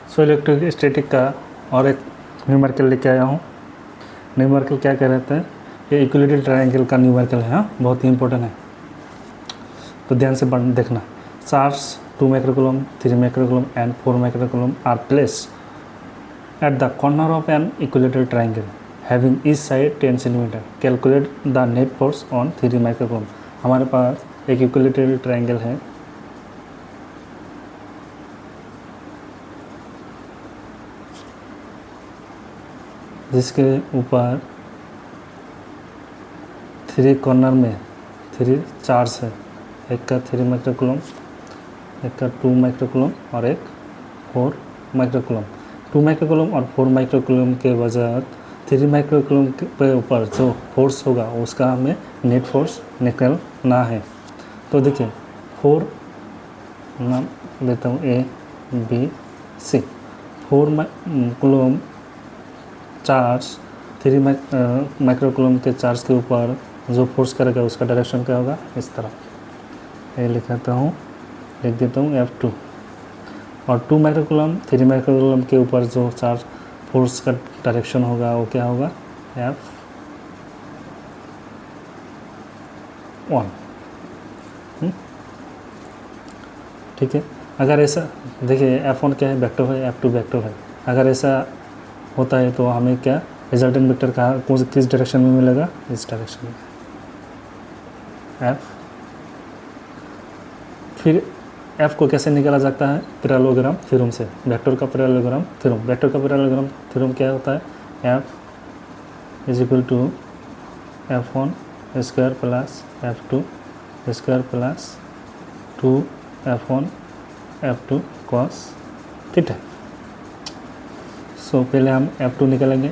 सो electrostatic का और एक न्यूमेरिकल लेके आया हूँ। न्यूमेरिकल क्या कह रहे हैं, ये इक्विलेटरल ट्रायंगल का न्यूमेरिकल है। हाँ, बहुत ही इंपॉर्टेंट है, तो ध्यान से देखना। Charge 2 microcoulomb, 3 microcoulomb and 4 microcoulomb are placed at the corner of an equilateral triangle having each side 10 centimetre. Calculate the net force on 3 microcoulomb. हमारे पास एक इक्विलेटरल ट्रायंगल है, जिसके ऊपर 3 कॉर्नर में 3 चार्ज है। एक का 3 माइक्रोकूलम, एक का 2 माइक्रोकूलम और एक 4 माइक्रोकूलम। 2 माइक्रोकूलम और 4 माइक्रोकूलम के वजह 3 माइक्रोकूलम के ऊपर जो फोर्स होगा उसका हमें नेट फोर्स निकालना है। तो देखिए 4 नाम लेता हूँ ABC। 4 कूलम चार्ज 3 माइक्रोकूलम के चार्ज के ऊपर जो फोर्स करेगा उसका डायरेक्शन क्या होगा, इस तरह। ये लिख देता हूँ F2। और 2 माइक्रोकूलम 3 माइक्रोकूलम के ऊपर जो चार्ज फोर्स का डायरेक्शन होगा वो क्या होगा, F1। ठीक है। अगर ऐसा देखिए F1 क्या है, वेक्टर है, F2 वेक्टर है। अगर ऐसा होता है तो हमें क्या रिजल्टेंट वेक्टर किस डायरेक्शन में मिलेगा, इस डायरेक्शन में F। फिर F को कैसे निकाला जाता है, पैरेललोग्राम थ्योरम से। वेक्टर का पैरेललोग्राम थ्योरम, वेक्टर का पैरेललोग्राम थ्योरम क्या होता है, F is equal to F1 square plus F2 square plus 2F1 F2 cos theta. So पहले हम F2 निकालेंगे,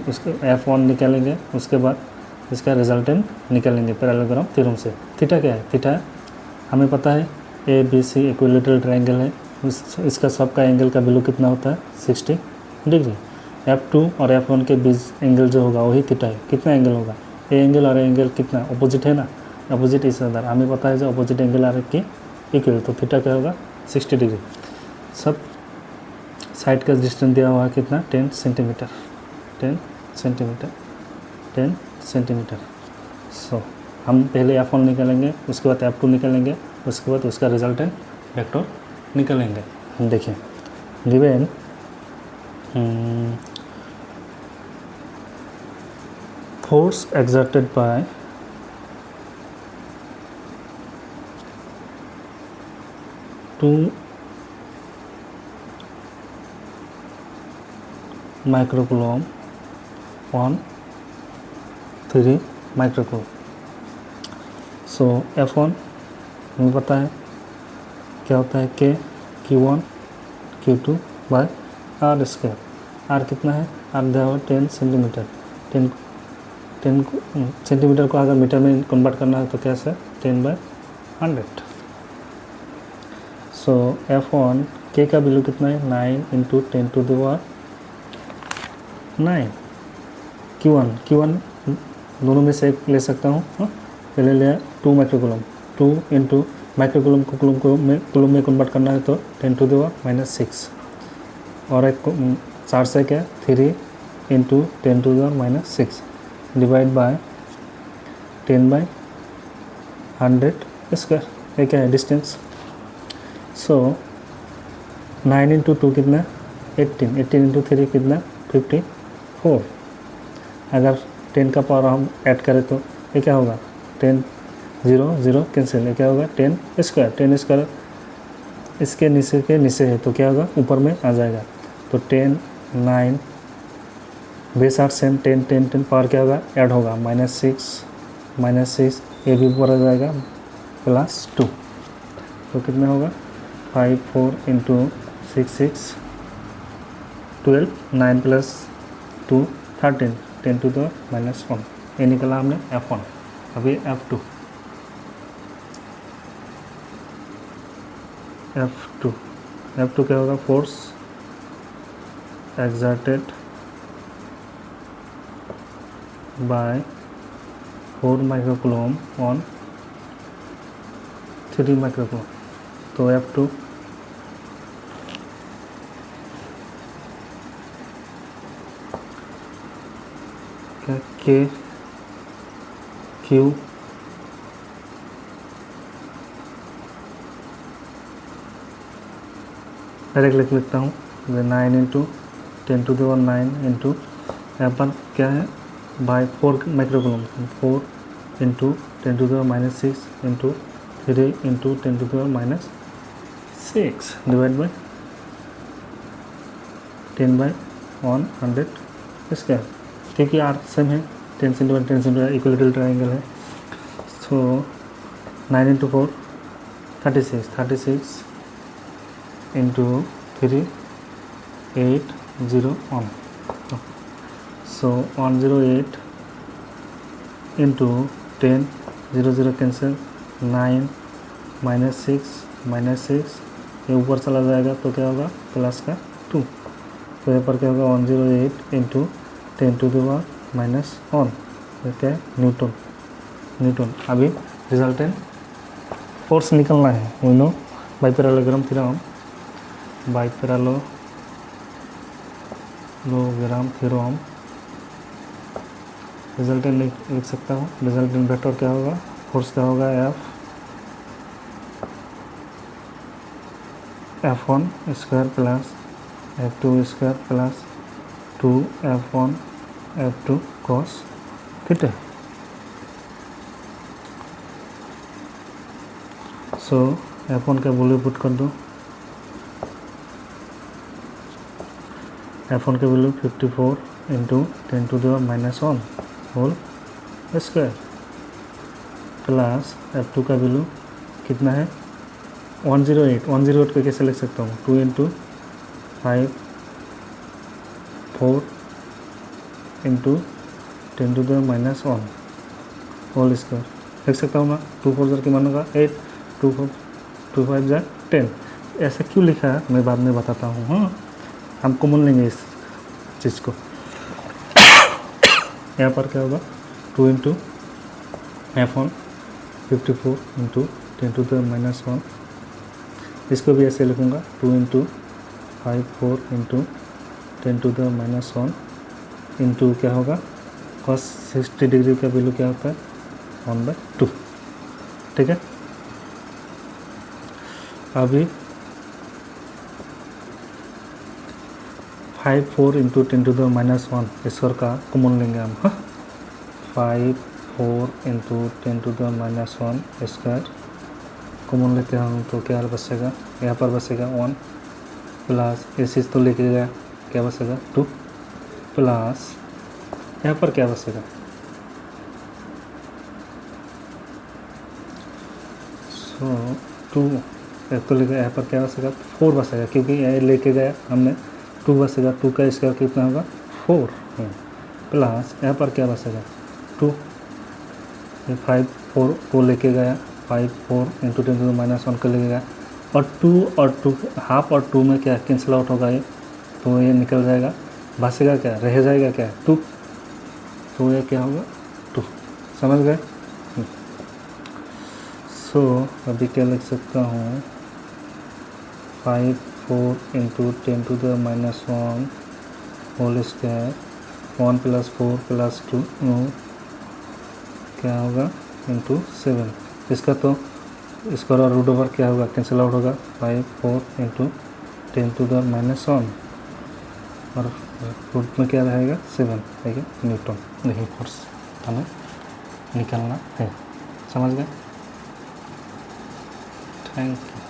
उसके F1 निकालेंगे, उसके बाद इसका रिजल्टेंट निकालेंगे पैरेललोग्राम थ्योरम से। थीटा क्या है, थीटा हमें पता है ABC इक्विलेटरल ट्रायंगल है, इसका सबका एंगल का वैल्यू कितना होता है, 60 डिग्री। F2 और F1 के बीच एंगल जो होगा वही थीटा है। कितना एंगल होगा, ए एंगल और एंगल कितना अपोजिट है ना, अपोजिट इस अदर हमें पता है जो अपोजिट एंगल आर की इक्वल, तो थीटा क्या होगा 60 डिग्री। सब साइड का डिस्टेंस दिया हुआ है कितना, 10 सेंटीमीटर 10 सेंटीमीटर 10 सेंटीमीटर। सो हम पहले F1 निकालेंगे, उसके बाद F2 निकालेंगे, उसके बाद उसका रिजल्टेंट वेक्टर निकालेंगे। देखिए given force exerted by two microcoulomb on 3 microcoulomb. So F1 हमें पता है क्या होता है, Q1 Q2 bye R square. R कितना है, R दिया हुआ 10 सेंटीमीटर। 10 सेंटीमीटर को अगर मीटर में कन्वर्ट करना है तो कैसे, 10/100। सो F1 K का वैल्यू कितना है, 9 × 10⁹ Q1 दोनों में से एक ले सकता हूँ। पहले लिया 2 माइक्रोकूलम, 2 × माइक्रोकूलम को कूलम में कन्वर्ट करना है तो 10⁻⁶। और एक चार्ज है क्या, 3 × 10⁻⁶ डिवाइड बाय 10/100 स्क्वायर। ये क्या है, डिस्टेंस। सो 9 × 2 कितना, 18 × 3 कितना, 54। अगर 10 का पावर हम ऐड करें तो ये क्या होगा, 10 0 0 कैंसिल, ये क्या होगा 10 स्क्वायर। 10 स्क्वायर इसके नीचे के नीचे है तो क्या होगा, ऊपर में आ जाएगा। तो 10 9 बेस 8 सेम 10 10 10 पावर क्या होगा, ऐड होगा -6 ये भी ऊपर आ जाएगा +2। तो कितना होगा, 5 4 × 6 6 12 9 + 2 13 10⁻⁻1। ये निकला हमने F1। अभी F2 क्या होगा, force exerted by 4 microcoulomb on 3 microcoulomb. तो F2 क्या के क्यू डायरेक्ट लिख लेता हूँ 9 इंटू 10⁹ इंटू यहाँ पर क्या है by 4 microcoulomb 4 into 10⁻⁶ into 3 into 10⁻⁶ divide by 10/100 square, क्योंकि आर सेम है 10 सेंटीमीटर 10 सेंटीमीटर इक्वलिटल ट्राइंगल है। So 9 into 4 36 into 3 801। So 108 into 10 0 cancel 9 -6 ये ऊपर चला जाएगा तो क्या होगा प्लस का 2, तो यहाँ पर क्या होगा 108 इंटू 10⁻⁻1 ये क्या है न्यूटन। अभी रिजल्टेंट फोर्स निकलना है, we know by parallelogram theorem resultant लिख सकता हूँ। रिजल्टेंट वेक्टर क्या होगा, फोर्स क्या होगा F1 square plus F2 square plus 2F1 F2 cos theta. So F1 का वैल्यू पुट कर दो, F1 का value 54 into 10⁻⁻1 whole square plus F2 का वैल्यू कितना है 108 को कैसे लिख सकता हूँ 2 इंटू 5 4 इंटू 10⁻⁻1 होल स्क्वायर लिख सकता हूँ मैं। 2 4 की मान होगा 8 2 5 10। ऐसा क्यों लिखा है मैं बाद में बताता हूँ। हाँ हम कॉमन लेंगे इस चीज़ को। यहाँ पर क्या होगा 2 इंटू F1 54 इंटू 10⁻⁻1, इसको भी ऐसे लिखूँगा 2 इंटू 5 4 इंटू 10⁻⁻1 इंटू क्या होगा cos 60 डिग्री का वैल्यू क्या होता है 1/2। ठीक है, अभी 5 4 इंटू 10⁻⁻1 स्क्वायर का कॉमन लेंगे हम। हाँ 5 4 इंटू 10⁻⁻1 स्क्वायर कॉमन लेते हैं तो क्या बचेगा, यहाँ पर बचेगा 1 प्लस ये चीज़ तो लेके गया क्या बचेगा 2 प्लस यहाँ पर क्या बचेगा सो 2 एक तो लेके यहाँ पर क्या बचेगा 4 बचेगा, क्योंकि ये लेके गया हमने 2 बचेगा। 2 का स्क्वायर कितना होगा 4 प्लस यहाँ पर क्या बचेगा 2, ये 5 4 को लेके गया 5 4 इंटू 10⁻⁻1 को लेके गया और 2 और 2 हाफ और 2 में क्या कैंसिल आउट होगा ये, तो ये निकल जाएगा बचेगा क्या रह जाएगा क्या 2, तो ये क्या होगा 2। समझ गए। सो अभी क्या लिख सकता हूँ 5 4 into 10⁻⁻1 whole square 1 plus 4 plus 2 क्या होगा इंटू 7। इसका तो स्क्वायर और रूट ओवर क्या होगा कैंसिल आउट होगा 5 4 इंटू 10⁻⁻1 और रूट में क्या रहेगा 7 ठीक है न्यूटन। यही फोर्स हमें निकालना है। समझ गए। Thank you.